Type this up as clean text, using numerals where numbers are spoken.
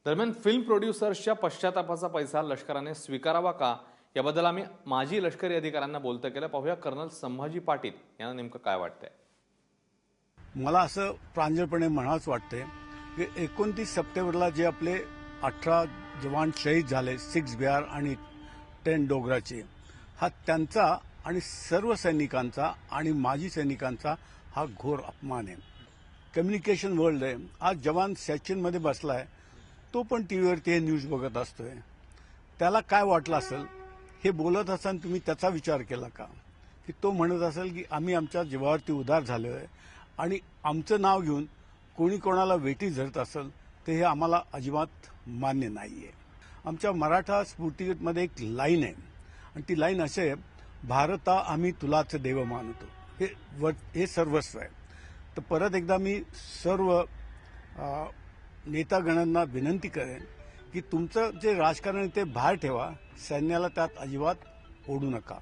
दरम्यान फिल्म प्रोड्युसर्सच्या पश्चातापाचा पैसा लष्कराने स्वीकारावा का याबद्दल आम्ही माजी लष्करी अधिकाऱ्यांना बोलतं केलं. पाहूया कर्नल संभाजी पाटील यांना नेमकं काय वाटतंय. मला असं प्रांजळपणे म्हणावंच वाटतंय की 29 सप्टेंबरला जे आपले 18 जवान शहीद झाले, 6 बिहार आणि 10 डोगराचे, हा त्यांचा आणि सर्व सैनिकांचा आणि माजी सैनिकांचा हा घोर अपमान आहे. कम्युनिकेशन वर्ल्ड आहे. आज जवान सॅचिनमध्ये बसलाय, तो पण टीव्हीवरती हे न्यूज बघत असतोय. त्याला काय वाटलं असेल हे बोलत असताना तुम्ही त्याचा विचार केला का? की तो म्हणत असेल की आम्ही आमच्या जीवावरती उदार झालोय आणि आमचं नाव घेऊन कोणी कोणाला वेठी धरत असेल तर हे आम्हाला अजिबात मान्य नाहीये. आमच्या मराठा स्फूर्तीमध्ये एक लाईन आहे आणि ती लाईन अशी आहे, भारता आम्ही तुलाच देव मानतो. हे सर्वस्व आहे. तर परत एकदा मी सर्व नेतागणांना विनंती करेन की तुमचं जे राजकारण आहे ते बाहेर ठेवा, सैन्याला त्यात अजिबात ओढू नका.